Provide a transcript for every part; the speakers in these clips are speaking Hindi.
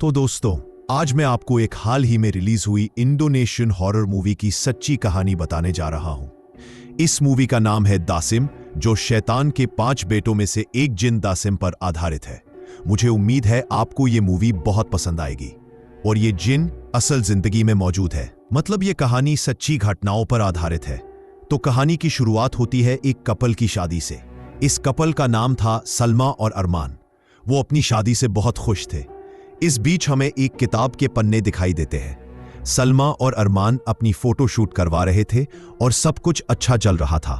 तो दोस्तों, आज मैं आपको एक हाल ही में रिलीज हुई इंडोनेशियन हॉरर मूवी की सच्ची कहानी बताने जा रहा हूं। इस मूवी का नाम है दासिम, जो शैतान के 5 बेटों में से एक जिन दासिम पर आधारित है। मुझे उम्मीद है आपको ये मूवी बहुत पसंद आएगी। और ये जिन असल जिंदगी में मौजूद है, मतलब ये कहानी सच्ची घटनाओं पर आधारित है। तो कहानी की शुरुआत होती है एक कपल की शादी से। इस कपल का नाम था सलमा और अरमान। वो अपनी शादी से बहुत खुश थे। इस बीच हमें एक किताब के पन्ने दिखाई देते हैं। सलमा और अरमान अपनी फोटो शूट करवा रहे थे और सब कुछ अच्छा चल रहा था।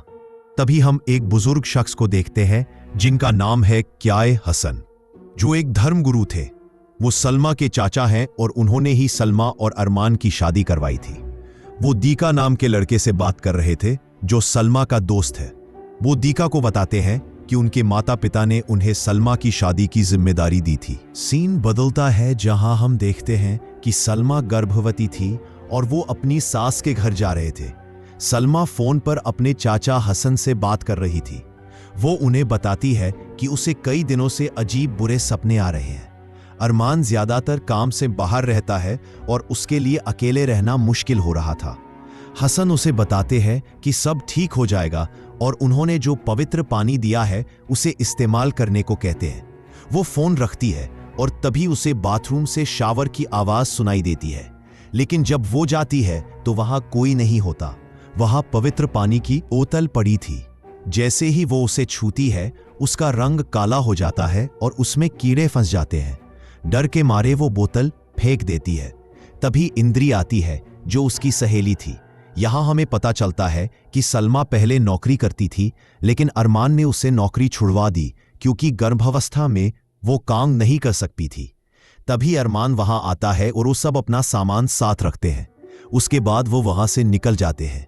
तभी हम एक बुजुर्ग शख्स को देखते हैं जिनका नाम है क्याए हसन, जो एक धर्मगुरु थे। वो सलमा के चाचा हैं और उन्होंने ही सलमा और अरमान की शादी करवाई थी। वो दीका नाम के लड़के से बात कर रहे थे, जो सलमा का दोस्त है। वो दीका को बताते हैं कि उनके माता पिता ने उन्हें सलमा की शादी की जिम्मेदारी दी थी। सीन बदलता है जहां हम देखते हैं कि सलमा गर्भवती थी और वो अपनी सास के घर जा रहे थे। सलमा फोन पर अपने चाचा हसन से बात कर रही थी। वो उन्हें बताती है कि उसे कई दिनों से अजीब बुरे सपने आ रहे हैं। अरमान ज्यादातर काम से बाहर रहता है और उसके लिए अकेले रहना मुश्किल हो रहा था। हसन उसे बताते हैं कि सब ठीक हो जाएगा और उन्होंने जो पवित्र पानी दिया है उसे इस्तेमाल करने को कहते हैं। वो फोन रखती है और तभी उसे बाथरूम से शावर की आवाज सुनाई देती है। लेकिन जब वो जाती है तो वहां कोई नहीं होता। वहां पवित्र पानी की बोतल पड़ी थी। जैसे ही वो उसे छूती है, उसका रंग काला हो जाता है और उसमें कीड़े फंस जाते हैं। डर के मारे वो बोतल फेंक देती है। तभी इंद्री आती है, जो उसकी सहेली थी। यहां हमें पता चलता है कि सलमा पहले नौकरी करती थी, लेकिन अरमान ने उसे नौकरी छुड़वा दी क्योंकि गर्भावस्था में वो काम नहीं कर सकती थी। तभी अरमान वहां आता है और वो सब अपना सामान साथ रखते हैं। उसके बाद वो वहां से निकल जाते हैं।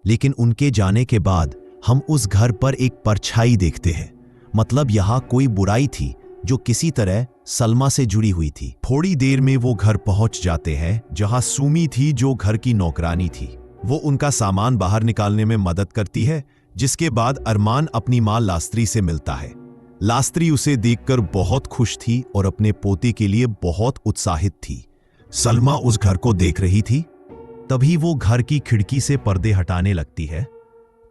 लेकिन उनके जाने के बाद हम उस घर पर एक परछाई देखते हैं। मतलब यहां कोई बुराई थी जो किसी तरह सलमा से जुड़ी हुई थी। थोड़ी देर में वो घर पहुंच जाते हैं जहां सुमी थी, जो घर की नौकरानी थी। वो उनका सामान बाहर निकालने में मदद करती है। जिसके बाद अरमान अपनी मां लास्त्री से मिलता है। लास्त्री उसे देखकर बहुत खुश थी और अपने पोते के लिए बहुत उत्साहित थी। सलमा उस घर को देख रही थी। तभी वो घर की खिड़की से पर्दे हटाने लगती है।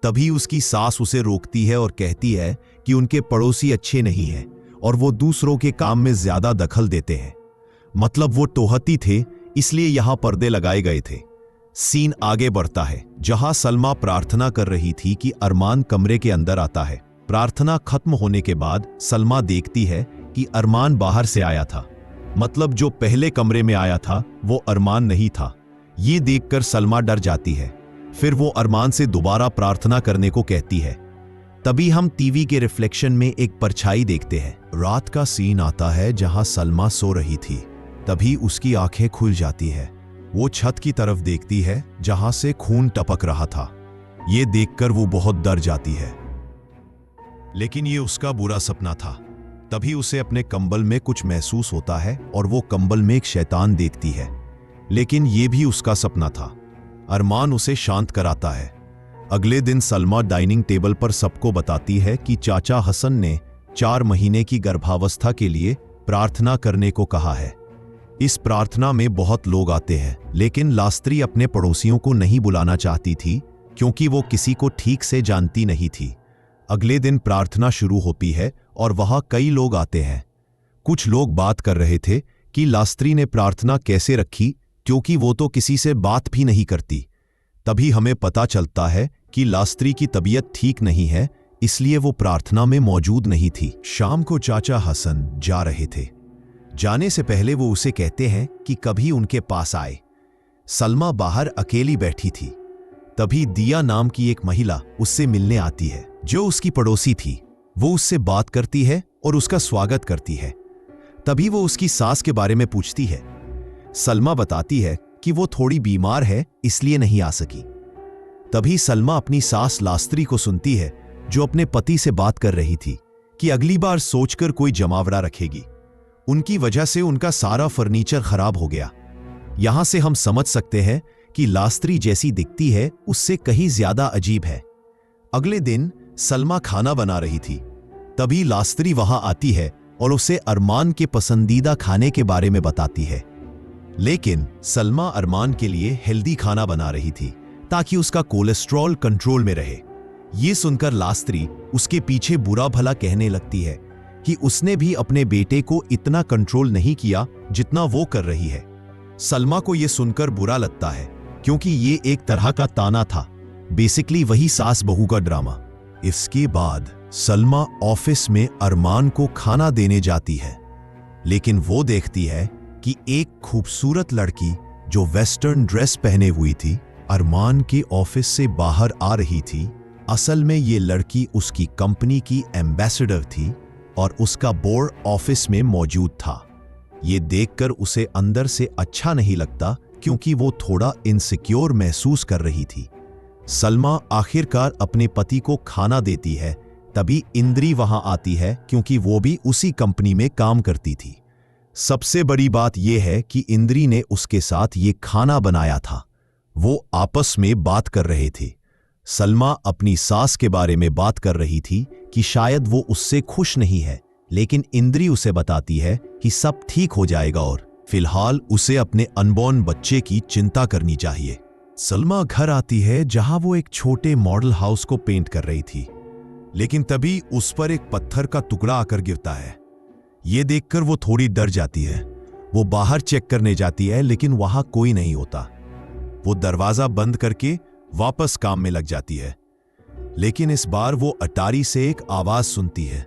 तभी उसकी सास उसे रोकती है और कहती है कि उनके पड़ोसी अच्छे नहीं हैं और वो दूसरों के काम में ज्यादा दखल देते हैं। मतलब वो टोहती थे, इसलिए यहां पर्दे लगाए गए थे। सीन आगे बढ़ता है जहां सलमा प्रार्थना कर रही थी कि अरमान कमरे के अंदर आता है। प्रार्थना खत्म होने के बाद सलमा देखती है कि अरमान बाहर से आया था। मतलब जो पहले कमरे में आया था वो अरमान नहीं था। ये देखकर सलमा डर जाती है। फिर वो अरमान से दोबारा प्रार्थना करने को कहती है। तभी हम टीवी के रिफ्लेक्शन में एक परछाई देखते हैं। रात का सीन आता है जहां सलमा सो रही थी। तभी उसकी आंखें खुल जाती है। वो छत की तरफ देखती है जहां से खून टपक रहा था। ये देखकर वो बहुत डर जाती है। लेकिन ये उसका बुरा सपना था। तभी उसे अपने कंबल में कुछ महसूस होता है और वो कंबल में एक शैतान देखती है। लेकिन ये भी उसका सपना था। अरमान उसे शांत कराता है। अगले दिन सलमा डाइनिंग टेबल पर सबको बताती है कि चाचा हसन ने 4 महीने की गर्भावस्था के लिए प्रार्थना करने को कहा है। इस प्रार्थना में बहुत लोग आते हैं, लेकिन लास्त्री अपने पड़ोसियों को नहीं बुलाना चाहती थी क्योंकि वो किसी को ठीक से जानती नहीं थी। अगले दिन प्रार्थना शुरू होती है और वहां कई लोग आते हैं। कुछ लोग बात कर रहे थे कि लास्त्री ने प्रार्थना कैसे रखी, क्योंकि वो तो किसी से बात भी नहीं करती। तभी हमें पता चलता है कि लास्त्री की तबीयत ठीक नहीं है, इसलिए वो प्रार्थना में मौजूद नहीं थी। शाम को चाचा हसन जा रहे थे। जाने से पहले वो उसे कहते हैं कि कभी उनके पास आए। सलमा बाहर अकेली बैठी थी। तभी दिया नाम की एक महिला उससे मिलने आती है, जो उसकी पड़ोसी थी। वो उससे बात करती है और उसका स्वागत करती है। तभी वो उसकी सास के बारे में पूछती है। सलमा बताती है कि वो थोड़ी बीमार है, इसलिए नहीं आ सकी। तभी सलमा अपनी सास लास्त्री को सुनती है, जो अपने पति से बात कर रही थी कि अगली बार सोचकर कोई जमावड़ा रखेगी। उनकी वजह से उनका सारा फर्नीचर खराब हो गया। यहां से हम समझ सकते हैं कि लास्त्री जैसी दिखती है, उससे कहीं ज्यादा अजीब है। अगले दिन सलमा खाना बना रही थी। तभी लास्त्री वहां आती है और उसे अरमान के पसंदीदा खाने के बारे में बताती है। लेकिन सलमा अरमान के लिए हेल्दी खाना बना रही थी ताकि उसका कोलेस्ट्रॉल कंट्रोल में रहे। ये सुनकर लास्त्री उसके पीछे बुरा भला कहने लगती है कि उसने भी अपने बेटे को इतना कंट्रोल नहीं किया जितना वो कर रही है। सलमा को यह सुनकर बुरा लगता है क्योंकि ये एक तरह का ताना था, बेसिकली वही सास बहू का ड्रामा। इसके बाद सलमा ऑफिस में अरमान को खाना देने जाती है, लेकिन वो देखती है कि एक खूबसूरत लड़की जो वेस्टर्न ड्रेस पहने हुई थी अरमान के ऑफिस से बाहर आ रही थी। असल में ये लड़की उसकी कंपनी की एम्बेसडर थी और उसका बोर्ड ऑफिस में मौजूद था। ये देखकर उसे अंदर से अच्छा नहीं लगता क्योंकि वो थोड़ा इनसिक्योर महसूस कर रही थी। सलमा आखिरकार अपने पति को खाना देती है, तभी इंद्री वहां आती है क्योंकि वो भी उसी कंपनी में काम करती थी। सबसे बड़ी बात यह है कि इंद्री ने उसके साथ ये खाना बनाया था। वो आपस में बात कर रहे थे। सलमा अपनी सास के बारे में बात कर रही थी कि शायद वो उससे खुश नहीं है, लेकिन इंद्री उसे बताती है कि सब ठीक हो जाएगा और फिलहाल उसे अपने अनबॉर्न बच्चे की चिंता करनी चाहिए। सलमा घर आती है जहां वो एक छोटे मॉडल हाउस को पेंट कर रही थी, लेकिन तभी उस पर एक पत्थर का टुकड़ा आकर गिरता है। ये देखकर वो थोड़ी डर जाती है। वो बाहर चेक करने जाती है, लेकिन वहां कोई नहीं होता। वो दरवाजा बंद करके वापस काम में लग जाती है, लेकिन इस बार वो अटारी से एक आवाज सुनती है।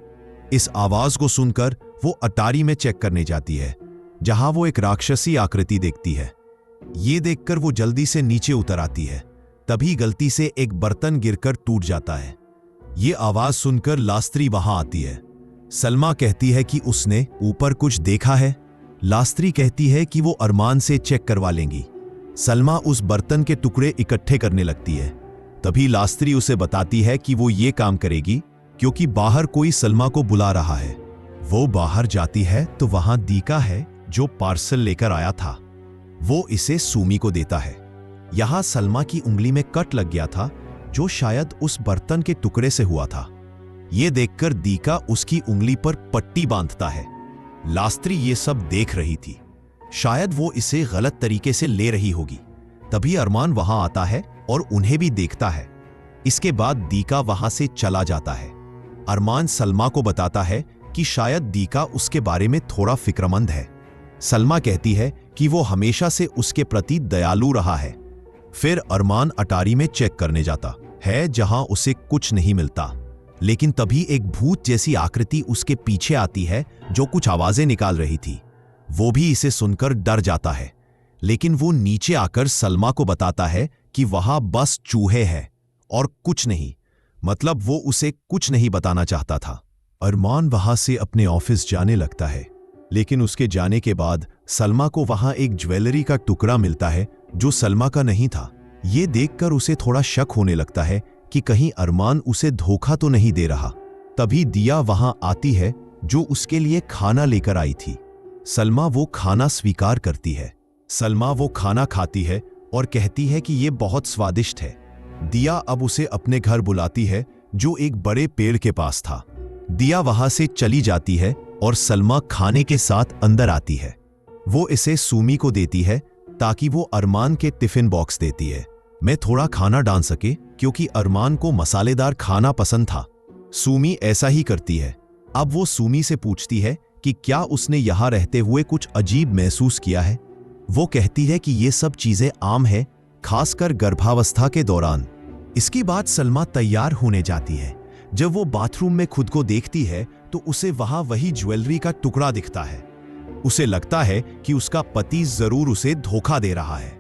इस आवाज को सुनकर वो अटारी में चेक करने जाती है, जहां वो एक राक्षसी आकृति देखती है। ये देखकर वो जल्दी से नीचे उतर आती है, तभी गलती से एक बर्तन गिरकर टूट जाता है। ये आवाज सुनकर लास्त्री वहां आती है। सलमा कहती है कि उसने ऊपर कुछ देखा है। लास्त्री कहती है कि वो अरमान से चेक करवा लेंगी। सलमा उस बर्तन के टुकड़े इकट्ठे करने लगती है। तभी लास्त्री उसे बताती है कि वो ये काम करेगी क्योंकि बाहर कोई सलमा को बुला रहा है। वो बाहर जाती है तो वहां दीका है जो पार्सल लेकर आया था। वो इसे सुमी को देता है। यहां सलमा की उंगली में कट लग गया था, जो शायद उस बर्तन के टुकड़े से हुआ था। ये देखकर दीका उसकी उंगली पर पट्टी बांधता है। लास्त्री ये सब देख रही थी, शायद वो इसे गलत तरीके से ले रही होगी। तभी अरमान वहां आता है और उन्हें भी देखता है। इसके बाद दीका वहां से चला जाता है। अरमान सलमा को बताता है कि शायद दीका उसके बारे में थोड़ा फिक्रमंद है। सलमा कहती है कि वो हमेशा से उसके प्रति दयालु रहा है। फिर अरमान अटारी में चेक करने जाता है, जहां उसे कुछ नहीं मिलता। लेकिन तभी एक भूत जैसी आकृति उसके पीछे आती है जो कुछ आवाजें निकाल रही थी। वो भी इसे सुनकर डर जाता है, लेकिन वो नीचे आकर सलमा को बताता है कि वहां बस चूहे हैं और कुछ नहीं। मतलब वो उसे कुछ नहीं बताना चाहता था। अरमान वहां से अपने ऑफिस जाने लगता है, लेकिन उसके जाने के बाद सलमा को वहां एक ज्वेलरी का टुकड़ा मिलता है जो सलमा का नहीं था। ये देखकर उसे थोड़ा शक होने लगता है कि कहीं अरमान उसे धोखा तो नहीं दे रहा। तभी दिया वहां आती है जो उसके लिए खाना लेकर आई थी। सलमा वो खाना स्वीकार करती है। सलमा वो खाना खाती है और कहती है कि ये बहुत स्वादिष्ट है। दिया अब उसे अपने घर बुलाती है जो एक बड़े पेड़ के पास था। दिया वहां से चली जाती है और सलमा खाने के साथ अंदर आती है। वो इसे सुमी को देती है ताकि वो अरमान के टिफिन बॉक्स देती है, मैं थोड़ा खाना डाल सके, क्योंकि अरमान को मसालेदार खाना पसंद था। सुमी ऐसा ही करती है। अब वो सुमी से पूछती है कि क्या उसने यहां रहते हुए कुछ अजीब महसूस किया है। वो कहती है कि ये सब चीजें आम है, खासकर गर्भावस्था के दौरान। इसके बाद सलमा तैयार होने जाती है। जब वो बाथरूम में खुद को देखती है तो उसे वहां वही ज्वेलरी का टुकड़ा दिखता है। उसे लगता है कि उसका पति जरूर उसे धोखा दे रहा है।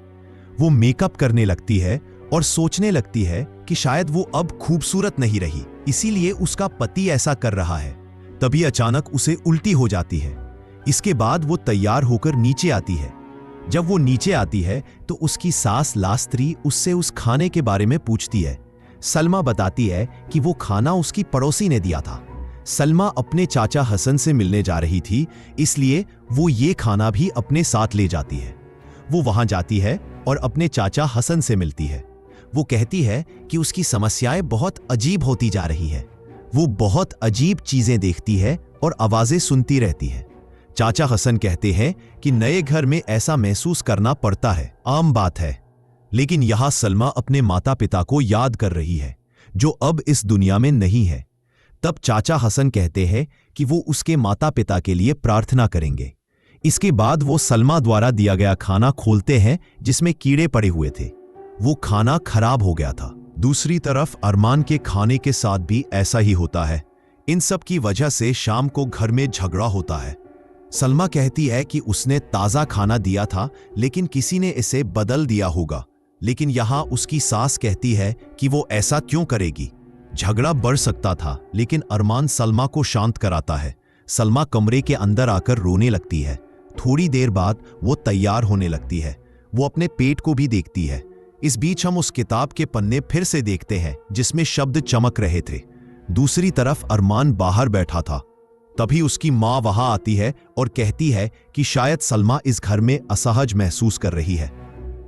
वो मेकअप करने लगती है और सोचने लगती है कि शायद वो अब खूबसूरत नहीं रही, इसीलिए उसका पति ऐसा कर रहा है। तभी अचानक उसे उल्टी हो जाती है। इसके बाद वो तैयार होकर नीचे आती है। जब वो नीचे आती है तो उसकी सास लास्त्री उससे उस खाने के बारे में पूछती है। सलमा बताती है कि वो खाना उसकी पड़ोसी ने दिया था। सलमा अपने चाचा हसन से मिलने जा रही थी, इसलिए वो ये खाना भी अपने साथ ले जाती है। वो वहां जाती है और अपने चाचा हसन से मिलती है। वो कहती है कि उसकी समस्याएं बहुत अजीब होती जा रही है। वो बहुत अजीब चीजें देखती है और आवाजें सुनती रहती है। चाचा हसन कहते हैं कि नए घर में ऐसा महसूस करना पड़ता है, आम बात है। लेकिन यहां सलमा अपने माता पिता को याद कर रही है, जो अब इस दुनिया में नहीं है। तब चाचा हसन कहते हैं कि वो उसके माता पिता के लिए प्रार्थना करेंगे। इसके बाद वो सलमा द्वारा दिया गया खाना खोलते हैं जिसमें कीड़े पड़े हुए थे। वो खाना खराब हो गया था। दूसरी तरफ अरमान के खाने के साथ भी ऐसा ही होता है। इन सब की वजह से शाम को घर में झगड़ा होता है। सलमा कहती है कि उसने ताज़ा खाना दिया था लेकिन किसी ने इसे बदल दिया होगा। लेकिन यहां उसकी सास कहती है कि वो ऐसा क्यों करेगी। झगड़ा बढ़ सकता था लेकिन अरमान सलमा को शांत कराता है। सलमा कमरे के अंदर आकर रोने लगती है। थोड़ी देर बाद वो तैयार होने लगती है। वो अपने पेट को भी देखती है। इस बीच हम उस किताब के पन्ने फिर से देखते हैं जिसमें शब्द चमक रहे थे। दूसरी तरफ अरमान बाहर बैठा था। तभी उसकी माँ वहां आती है और कहती है कि शायद सलमा इस घर में असहज महसूस कर रही है।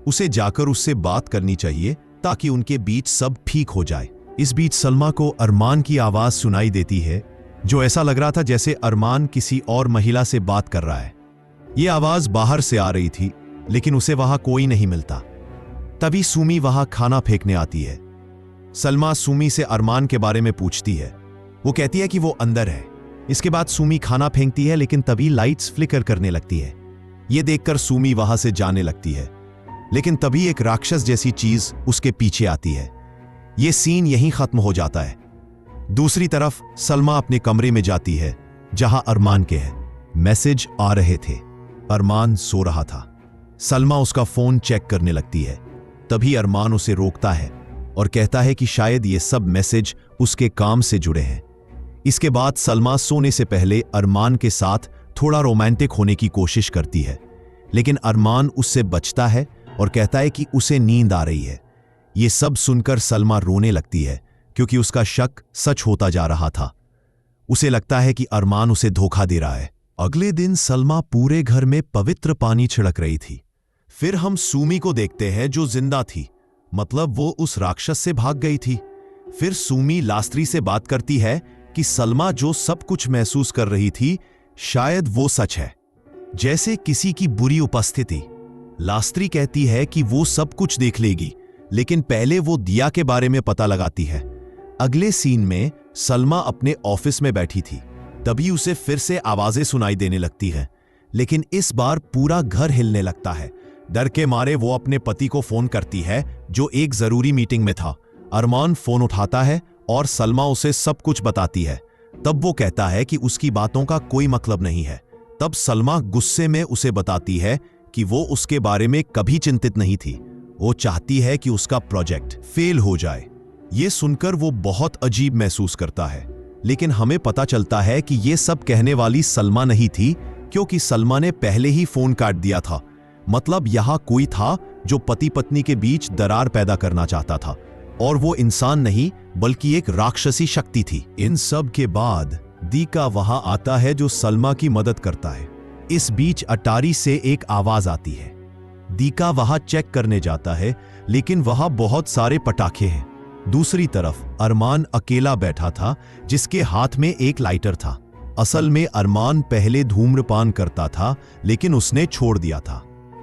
उसे जाकर उससे बात करनी चाहिए ताकि उनके बीच सब ठीक हो जाए। इस बीच सलमा को अरमान की आवाज सुनाई देती है, जो ऐसा लग रहा था जैसे अरमान किसी और महिला से बात कर रहा है। ये आवाज बाहर से आ रही थी लेकिन उसे वहां कोई नहीं मिलता। तभी सुमी वहां खाना फेंकने आती है। सलमा सुमी से अरमान के बारे में पूछती है। वो कहती है कि वो अंदर है। इसके बाद सुमी खाना फेंकती है लेकिन तभी लाइट्स फ्लिकर करने लगती है। ये देखकर सुमी वहां से जाने लगती है लेकिन तभी एक राक्षस जैसी चीज उसके पीछे आती है। ये सीन यहीं खत्म हो जाता है। दूसरी तरफ सलमा अपने कमरे में जाती है जहां अरमान के हैं। मैसेज आ रहे थे। अरमान सो रहा था। सलमा उसका फोन चेक करने लगती है। तभी अरमान उसे रोकता है और कहता है कि शायद ये सब मैसेज उसके काम से जुड़े हैं। इसके बाद सलमा सोने से पहले अरमान के साथ थोड़ा रोमांटिक होने की कोशिश करती है लेकिन अरमान उससे बचता है और कहता है कि उसे नींद आ रही है। ये सब सुनकर सलमा रोने लगती है क्योंकि उसका शक सच होता जा रहा था। उसे लगता है कि अरमान उसे धोखा दे रहा है। अगले दिन सलमा पूरे घर में पवित्र पानी छिड़क रही थी। फिर हम सुमी को देखते हैं जो जिंदा थी, मतलब वो उस राक्षस से भाग गई थी। फिर सुमी लास्त्री से बात करती है कि सलमा जो सब कुछ महसूस कर रही थी शायद वो सच है, जैसे किसी की बुरी उपस्थिति। लास्त्री कहती है कि वो सब कुछ देख लेगी लेकिन पहले वो दिया के बारे में पता लगाती है। अगले सीन में सलमा अपने ऑफिस में बैठी थी। तभी उसे फिर से आवाजें सुनाई देने लगती हैं लेकिन इस बार पूरा घर हिलने लगता है। डर के मारे वो अपने पति को फोन करती है जो एक जरूरी मीटिंग में था। अरमान फोन उठाता है और सलमा उसे सब कुछ बताती है। तब वो कहता है कि उसकी बातों का कोई मतलब नहीं है। तब सलमा गुस्से में उसे बताती है कि वो उसके बारे में कभी चिंतित नहीं थी। वो चाहती है कि उसका प्रोजेक्ट फेल हो जाए। ये सुनकर वो बहुत अजीब महसूस करता है लेकिन हमें पता चलता है कि ये सब कहने वाली सलमा नहीं थी क्योंकि सलमा ने पहले ही फोन काट दिया था। मतलब यहां कोई था जो पति पत्नी के बीच दरार पैदा करना चाहता था और वो इंसान नहीं बल्कि एक राक्षसी शक्ति थी। इन सब के बाद दीका वहां आता है जो सलमा की मदद करता है। इस बीच अटारी से एक आवाज आती है। दीका वहां चेक करने जाता है लेकिन वहां बहुत सारे पटाखे हैं। दूसरी तरफ अरमान अकेला बैठा था जिसके हाथ में एक लाइटर था। असल में अरमान पहले धूम्रपान करता था लेकिन उसने छोड़ दिया था।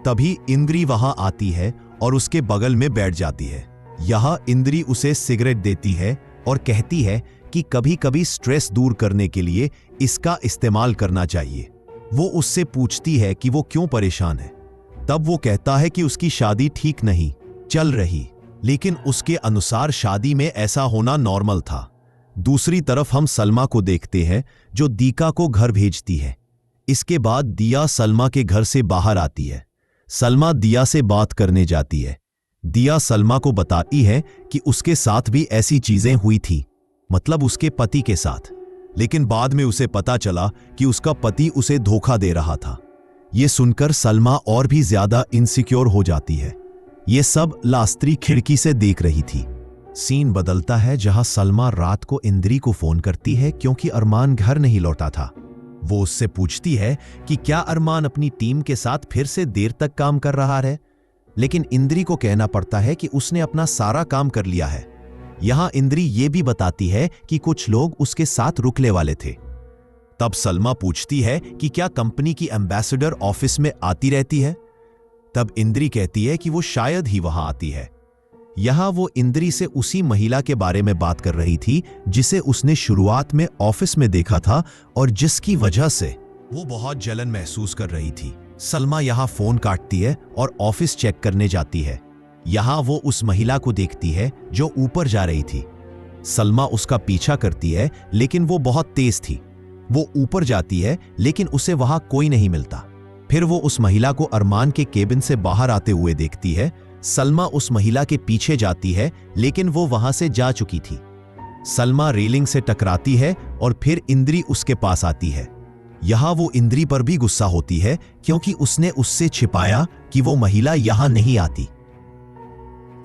तभी इंद्री वहां आती है और उसके बगल में बैठ जाती है। यहां इंद्री उसे सिगरेट देती है और कहती है कि कभी कभी स्ट्रेस दूर करने के लिए इसका इस्तेमाल करना चाहिए। वो उससे पूछती है कि वो क्यों परेशान है। तब वो कहता है कि उसकी शादी ठीक नहीं चल रही लेकिन उसके अनुसार शादी में ऐसा होना नॉर्मल था। दूसरी तरफ हम सलमा को देखते हैं जो दीका को घर भेजती है। इसके बाद दिया सलमा के घर से बाहर आती है। सलमा दिया से बात करने जाती है। दिया सलमा को बताती है कि उसके साथ भी ऐसी चीजें हुई थी, मतलब उसके पति के साथ। लेकिन बाद में उसे पता चला कि उसका पति उसे धोखा दे रहा था। यह सुनकर सलमा और भी ज्यादा इनसिक्योर हो जाती है। यह सब लास्त्री खिड़की से देख रही थी। सीन बदलता है जहां सलमा रात को इंद्री को फोन करती है क्योंकि अरमान घर नहीं लौटा था। वो उससे पूछती है कि क्या अरमान अपनी टीम के साथ फिर से देर तक काम कर रहा है, लेकिन इंद्री को कहना पड़ता है कि उसने अपना सारा काम कर लिया है। यहां इंद्री ये भी बताती है कि कुछ लोग उसके साथ रुकने वाले थे। तब सलमा पूछती है कि क्या कंपनी की एम्बेसडर ऑफिस में आती रहती है। तब इंद्री कहती है कि वो शायद ही वहां आती है। यहां वो इंद्री से उसी महिला के बारे में बात कर रही थी जिसे उसने शुरुआत में ऑफिस में देखा था और जिसकी वजह से वो बहुत जलन महसूस कर रही थी। सलमा यहां फोन काटती है और ऑफिस चेक करने जाती है। यहां वो उस महिला को देखती है जो ऊपर जा रही थी। सलमा उसका पीछा करती है लेकिन वो बहुत तेज थी। वो ऊपर जाती है लेकिन उसे वहां कोई नहीं मिलता। फिर वो उस महिला को अरमान के केबिन से बाहर आते हुए देखती है। सलमा उस महिला के पीछे जाती है लेकिन वो वहां से जा चुकी थी। सलमा रेलिंग से टकराती है और फिर इंद्री उसके पास आती है। यहां वो इंद्री पर भी गुस्सा होती है क्योंकि उसने उससे छिपाया कि वो महिला यहां नहीं आती।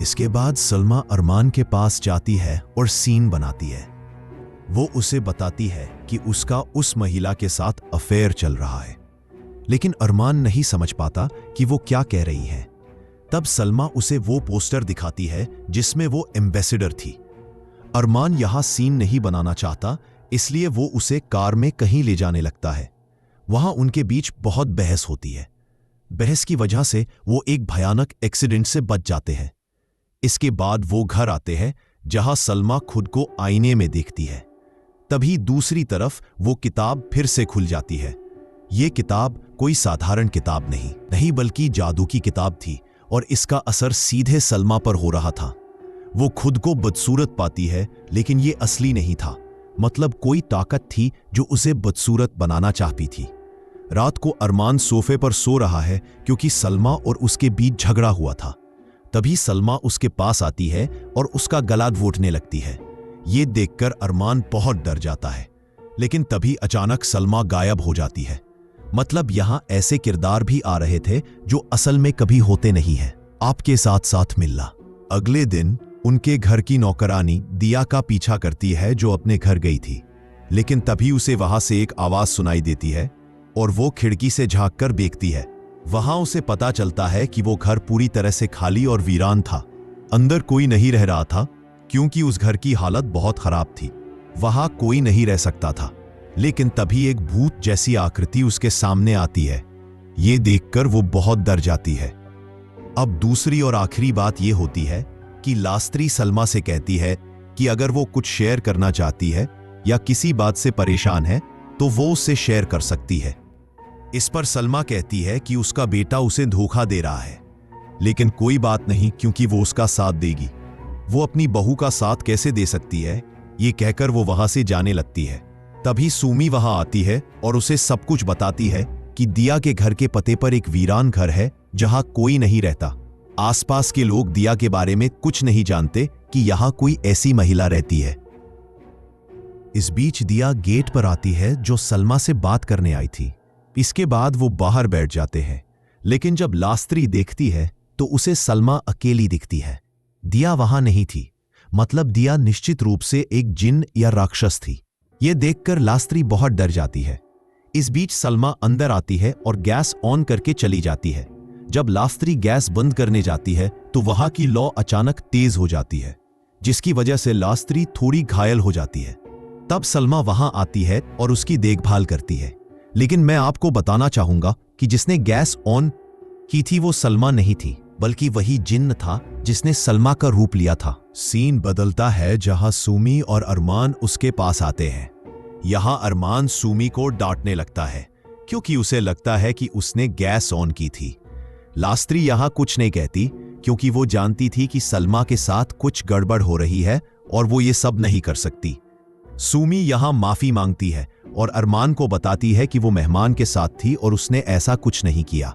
इसके बाद सलमा अरमान के पास जाती है और सीन बनाती है। वो उसे बताती है कि उसका उस महिला के साथ अफेयर चल रहा है, लेकिन अरमान नहीं समझ पाता कि वो क्या कह रही है। तब सलमा उसे वो पोस्टर दिखाती है जिसमें वो एम्बेसडर थी। अरमान यहां सीन नहीं बनाना चाहता, इसलिए वो उसे कार में कहीं ले जाने लगता है। वहां उनके बीच बहुत बहस होती है। बहस की वजह से वो एक भयानक एक्सीडेंट से बच जाते हैं। इसके बाद वो घर आते हैं जहां सलमा खुद को आईने में देखती है। तभी दूसरी तरफ वो किताब फिर से खुल जाती है। ये किताब कोई साधारण किताब नहीं बल्कि जादू की किताब थी और इसका असर सीधे सलमा पर हो रहा था। वो खुद को बदसूरत पाती है लेकिन ये असली नहीं था। मतलब कोई ताकत थी जो उसे बदसूरत बनाना चाहती थी। रात को अरमान सोफे पर सो रहा है क्योंकि सलमा और उसके बीच झगड़ा हुआ था। तभी सलमा उसके पास आती है और उसका गला घोंटने लगती है। ये देखकर अरमान बहुत डर जाता है, लेकिन तभी अचानक सलमा गायब हो जाती है। मतलब यहां ऐसे किरदार भी आ रहे थे जो असल में कभी होते नहीं हैं। आपके साथ साथ मिलना। अगले दिन उनके घर की नौकरानी दिया का पीछा करती है जो अपने घर गई थी, लेकिन तभी उसे वहां से एक आवाज सुनाई देती है और वो खिड़की से झांककर देखती है। वहां उसे पता चलता है कि वो घर पूरी तरह से खाली और वीरान था। अंदर कोई नहीं रह रहा था क्योंकि उस घर की हालत बहुत खराब थी। वहां कोई नहीं रह सकता था। लेकिन तभी एक भूत जैसी आकृति उसके सामने आती है। ये देखकर वो बहुत डर जाती है। अब दूसरी और आखिरी बात ये होती है कि लास्त्री सलमा से कहती है कि अगर वो कुछ शेयर करना चाहती है या किसी बात से परेशान है तो वो उससे शेयर कर सकती है। इस पर सलमा कहती है कि उसका बेटा उसे धोखा दे रहा है, लेकिन कोई बात नहीं क्योंकि वो उसका साथ देगी। वो अपनी बहू का साथ कैसे दे सकती है, ये कहकर वो वहां से जाने लगती है। तभी सुमी वहां आती है और उसे सब कुछ बताती है कि दिया के घर के पते पर एक वीरान घर है जहां कोई नहीं रहता। आसपास के लोग दिया के बारे में कुछ नहीं जानते कि यहां कोई ऐसी महिला रहती है। इस बीच दिया गेट पर आती है जो सलमा से बात करने आई थी। इसके बाद वो बाहर बैठ जाते हैं, लेकिन जब लास्त्री देखती है तो उसे सलमा अकेली दिखती है। दिया वहां नहीं थी। मतलब दिया निश्चित रूप से एक जिन या राक्षस थी। यह देखकर लास्त्री बहुत डर जाती है। इस बीच सलमा अंदर आती है और गैस ऑन करके चली जाती है। जब लास्त्री गैस बंद करने जाती है तो वहां की लौ अचानक तेज हो जाती है, जिसकी वजह से लास्त्री थोड़ी घायल हो जाती है। तब सलमा वहां आती है और उसकी देखभाल करती है। लेकिन मैं आपको बताना चाहूंगा कि जिसने गैस ऑन की थी वो सलमा नहीं थी, बल्कि वही जिन्न था जिसने सलमा का रूप लिया था। सीन बदलता है जहां सुमी और अरमान उसके पास आते हैं। यहां अरमान सुमी को डांटने लगता है क्योंकि उसे लगता है कि उसने गैस ऑन की थी। लास्त्री यहां कुछ नहीं कहती क्योंकि वो जानती थी कि सलमा के साथ कुछ गड़बड़ हो रही है और वो ये सब नहीं कर सकती। सुमी यहां माफी मांगती है और अरमान को बताती है कि वो मेहमान के साथ थी और उसने ऐसा कुछ नहीं किया।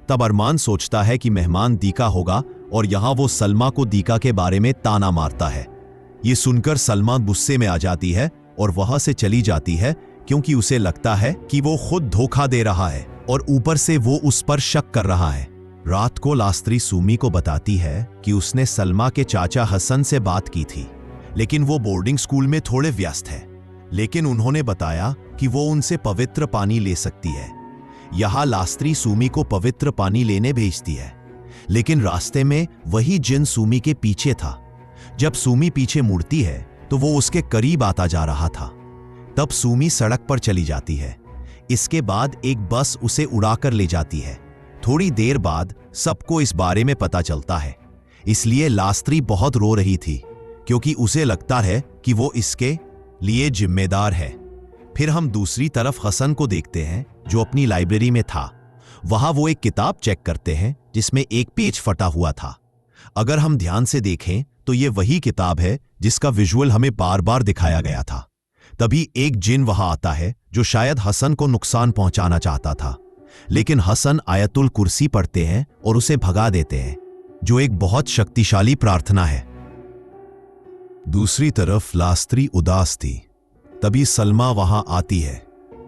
तब अरमान सोचता है कि मेहमान दीका होगा और यहां वो सलमा को दीका के बारे में ताना मारता है। ये सुनकर सलमा गुस्से में आ जाती है और वहां से चली जाती है क्योंकि उसे लगता है कि वो खुद धोखा दे रहा है और ऊपर से वो उस पर शक कर रहा है। रात को लास्त्री सुमी को बताती है कि उसने सलमा के चाचा हसन से बात की थी, लेकिन वो बोर्डिंग स्कूल में थोड़े व्यस्त है। लेकिन उन्होंने बताया कि वो उनसे पवित्र पानी ले सकती है। यहां लास्त्री सुमी को पवित्र पानी लेने भेजती है, लेकिन रास्ते में वही जिन सुमी के पीछे था जब सुमी पीछे मुड़ती है तो वो उसके करीब आता जा रहा था। तब सुमी सड़क पर चली जाती है। इसके बाद एक बस उसे उड़ाकर ले जाती है। थोड़ी देर बाद सबको इस बारे में पता चलता है, इसलिए लास्त्री बहुत रो रही थी क्योंकि उसे लगता है कि वो इसके लिए जिम्मेदार है। फिर हम दूसरी तरफ हसन को देखते हैं जो अपनी लाइब्रेरी में था। वहां वो एक किताब चेक करते हैं जिसमें एक पेज फटा हुआ था। अगर हम ध्यान से देखें तो ये वही किताब है जिसका विजुअल हमें बार बार दिखाया गया था। तभी एक जिन वहां आता है जो शायद हसन को नुकसान पहुंचाना चाहता था, लेकिन हसन आयतुल कुर्सी पढ़ते हैं और उसे भगा देते हैं, जो एक बहुत शक्तिशाली प्रार्थना है। दूसरी तरफ लास्त्री उदास थी। तभी सलमा वहां आती है।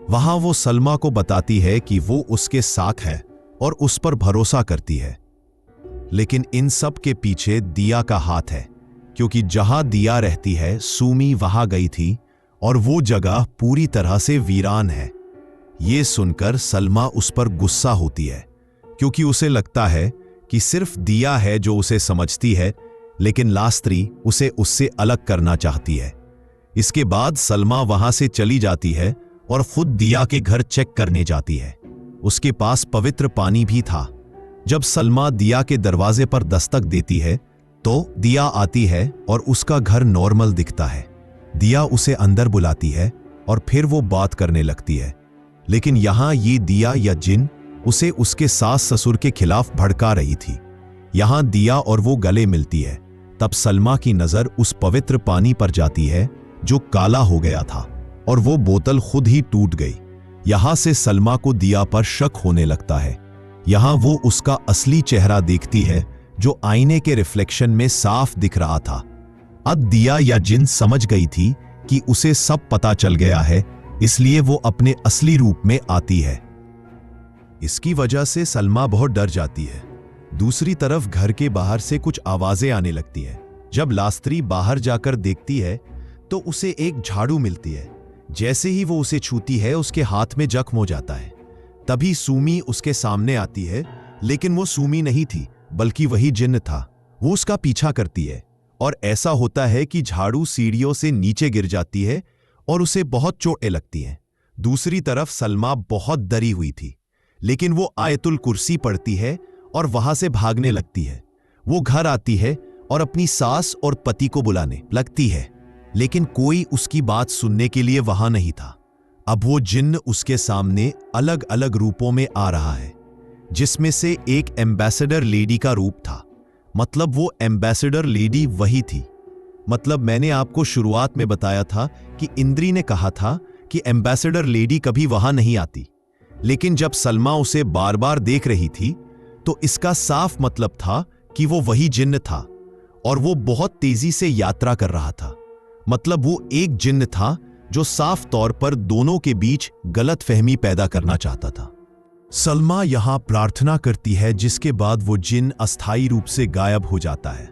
वहां वो सलमा को बताती है कि वो उसके साथ है और उस पर भरोसा करती है। लेकिन इन सब के पीछे दिया का हाथ है, क्योंकि जहां दिया रहती है सुमी वहां गई थी और वो जगह पूरी तरह से वीरान है। ये सुनकर सलमा उस पर गुस्सा होती है, क्योंकि उसे लगता है कि सिर्फ दिया है जो उसे समझती है, लेकिन लास्त्री उसे उससे अलग करना चाहती है। इसके बाद सलमा वहां से चली जाती है और खुद दिया के घर चेक करने जाती है। उसके पास पवित्र पानी भी था। जब सलमा दिया के दरवाजे पर दस्तक देती है तो दिया आती है और उसका घर नॉर्मल दिखता है। दिया उसे अंदर बुलाती है और फिर वो बात करने लगती है, लेकिन यहां ये दिया या जिन उसे उसके सास ससुर के खिलाफ भड़का रही थी। यहां दिया और वो गले मिलती है। तब सलमा की नजर उस पवित्र पानी पर जाती है जो काला हो गया था और वो बोतल खुद ही टूट गई। यहां से सलमा को दिया पर शक होने लगता है। यहां वो उसका असली चेहरा देखती है जो आईने के रिफ्लेक्शन में साफ दिख रहा था। अब दिया या जिन समझ गई थी कि उसे सब पता चल गया है, इसलिए वो अपने असली रूप में आती है। इसकी वजह से सलमा बहुत डर जाती है। दूसरी तरफ घर के बाहर से कुछ आवाजें आने लगती हैं। जब लास्त्री बाहर जाकर देखती है तो उसे एक झाड़ू मिलती है। जैसे ही वो उसे छूती है उसके हाथ में जख्म हो जाता है। तभी सुमी उसके सामने आती है, लेकिन वो सुमी नहीं थी बल्कि वही जिन्न था। वो उसका पीछा करती है और ऐसा होता है कि झाड़ू सीढ़ियों से नीचे गिर जाती है और उसे बहुत चोटें लगती हैं। दूसरी तरफ सलमा बहुत डरी हुई थी, लेकिन वो आयतुल कुर्सी पढ़ती है और वहां से भागने लगती है। वो घर आती है और अपनी सास और पति को बुलाने लगती है, लेकिन कोई उसकी बात सुनने के लिए वहां नहीं था। अब वो जिन्न उसके सामने अलग अलग रूपों में आ रहा है, जिसमें से एक एम्बेसडर लेडी का रूप था। मतलब वो एम्बेसडर लेडी वही थी। मतलब मैंने आपको शुरुआत में बताया था कि इंद्री ने कहा था कि एम्बेसडर लेडी कभी वहां नहीं आती, लेकिन जब सलमा उसे बार बार देख रही थी तो इसका साफ मतलब था कि वो वही जिन्न था और वो बहुत तेजी से यात्रा कर रहा था। मतलब वो एक जिन्न था जो साफ तौर पर दोनों के बीच गलतफहमी पैदा करना चाहता था। सलमा यहां प्रार्थना करती है, जिसके बाद वो जिन्न अस्थायी रूप से गायब हो जाता है।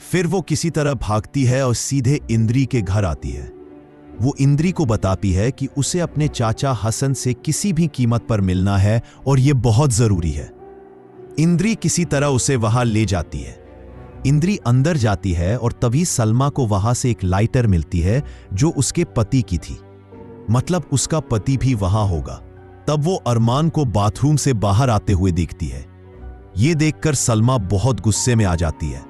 फिर वो किसी तरह भागती है और सीधे इंद्री के घर आती है। वो इंद्री को बताती है कि उसे अपने चाचा हसन से किसी भी कीमत पर मिलना है और ये बहुत जरूरी है। इंद्री किसी तरह उसे वहां ले जाती है। इंद्री अंदर जाती है और तभी सलमा को वहां से एक लाइटर मिलती है जो उसके पति की थी। मतलब उसका पति भी वहां होगा। तब वो अरमान को बाथरूम से बाहर आते हुए देखती है। ये देखकर सलमा बहुत गुस्से में आ जाती है।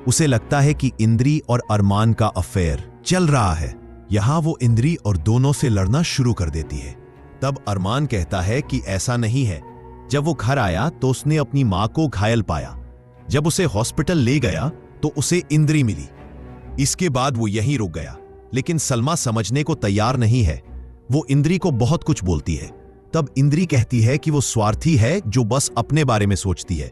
उसे लगता है कि इंद्री और अरमान का अफेयर चल रहा है। यहां वो इंद्री और दोनों से लड़ना शुरू कर देती है। तब अरमान कहता है कि ऐसा नहीं है। जब वो घर आया तो उसने अपनी मां को घायल पाया। जब उसे हॉस्पिटल ले गया तो उसे इंद्री मिली। इसके बाद वो यहीं रुक गया, लेकिन सलमा समझने को तैयार नहीं है। वो इंद्री को बहुत कुछ बोलती है। तब इंद्री कहती है कि वो स्वार्थी है जो बस अपने बारे में सोचती है।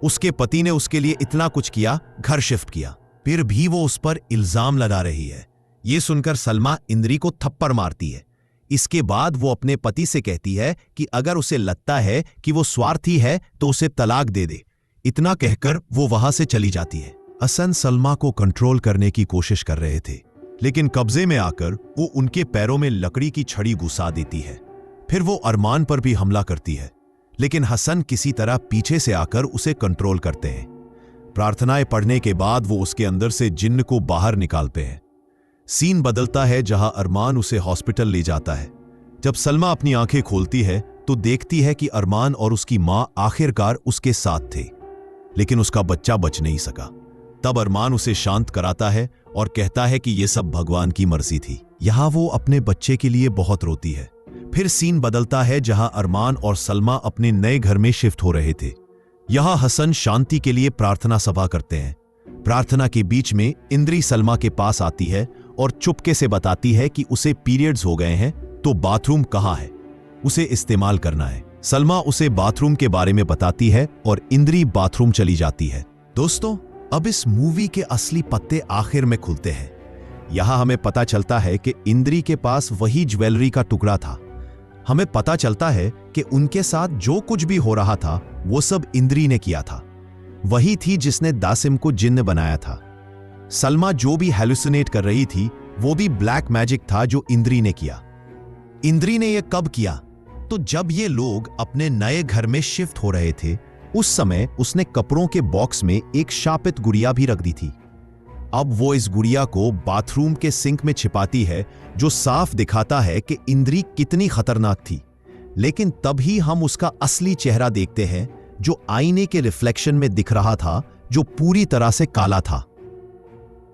उसके पति ने उसके लिए इतना कुछ किया, घर शिफ्ट किया, फिर भी वो उस पर इल्जाम लगा रही है। ये सुनकर सलमा इंद्री को थप्पड़ मारती है। इसके बाद वो अपने पति से कहती है कि अगर उसे लगता है कि वो स्वार्थी है तो उसे तलाक दे दे। इतना कहकर वो वहां से चली जाती है। हसन सलमा को कंट्रोल करने की कोशिश कर रहे थे, लेकिन कब्जे में आकर वो उनके पैरों में लकड़ी की छड़ी घुसा देती है। फिर वो अरमान पर भी हमला करती है, लेकिन हसन किसी तरह पीछे से आकर उसे कंट्रोल करते हैं। प्रार्थनाएं पढ़ने के बाद वो उसके अंदर से जिन्न को बाहर निकालते हैं। सीन बदलता है जहां अरमान उसे हॉस्पिटल ले जाता है। जब सलमा अपनी आंखें खोलती है तो देखती है कि अरमान और उसकी मां आखिरकार उसके साथ थे, लेकिन उसका बच्चा बच नहीं सका। तब अरमान उसे शांत कराता है और कहता है कि यह सब भगवान की मर्जी थी। यहां वो अपने बच्चे के लिए बहुत रोती है। फिर सीन बदलता है जहां अरमान और सलमा अपने नए घर में शिफ्ट हो रहे थे। यहां हसन शांति के लिए प्रार्थना सभा करते हैं। प्रार्थना के बीच में इंद्री सलमा के पास आती है और चुपके से बताती है कि उसे पीरियड्स हो गए हैं, तो बाथरूम कहाँ है, उसे इस्तेमाल करना है। सलमा उसे बाथरूम के बारे में बताती है और इंद्री बाथरूम चली जाती है। दोस्तों, अब इस मूवी के असली पत्ते आखिर में खुलते हैं। यहां हमें पता चलता है कि इंद्री के पास वही ज्वेलरी का टुकड़ा था। हमें पता चलता है कि उनके साथ जो कुछ भी हो रहा था वो सब इंद्री ने किया था। वही थी जिसने दासिम को जिन्न बनाया था। सलमा जो भी हैलुसिनेट कर रही थी वो भी ब्लैक मैजिक था जो इंद्री ने किया। इंद्री ने यह कब किया? तो जब ये लोग अपने नए घर में शिफ्ट हो रहे थे, उस समय उसने कपड़ों के बॉक्स में एक शापित गुड़िया भी रख दी थी। अब वो इस गुड़िया को बाथरूम के सिंक में छिपाती है, जो साफ दिखाता है कि इंद्री कितनी खतरनाक थी। लेकिन तभी हम उसका असली चेहरा देखते हैं, जो आईने के रिफ्लेक्शन में दिख रहा था, जो पूरी तरह से काला था।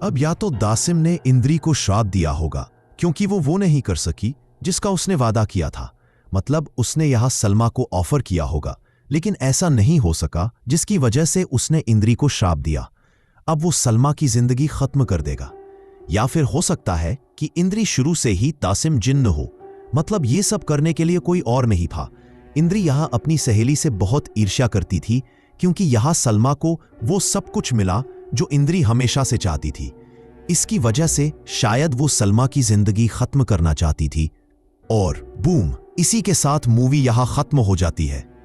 अब या तो दासिम ने इंद्री को श्राप दिया होगा, क्योंकि वो नहीं कर सकी जिसका उसने वादा किया था। मतलब उसने यहां सलमा को ऑफर किया होगा, लेकिन ऐसा नहीं हो सका, जिसकी वजह से उसने इंद्री को श्राप दिया। अब वो सलमा की जिंदगी खत्म कर देगा। या फिर हो सकता है कि इंद्री शुरू से ही दासिम जिन्न हो, मतलब ये सब करने के लिए कोई और नहीं था। इंद्री यहां अपनी सहेली से बहुत ईर्ष्या करती थी, क्योंकि यहां सलमा को वो सब कुछ मिला जो इंद्री हमेशा से चाहती थी। इसकी वजह से शायद वो सलमा की जिंदगी खत्म करना चाहती थी। और बूम, इसी के साथ मूवी यहां खत्म हो जाती है।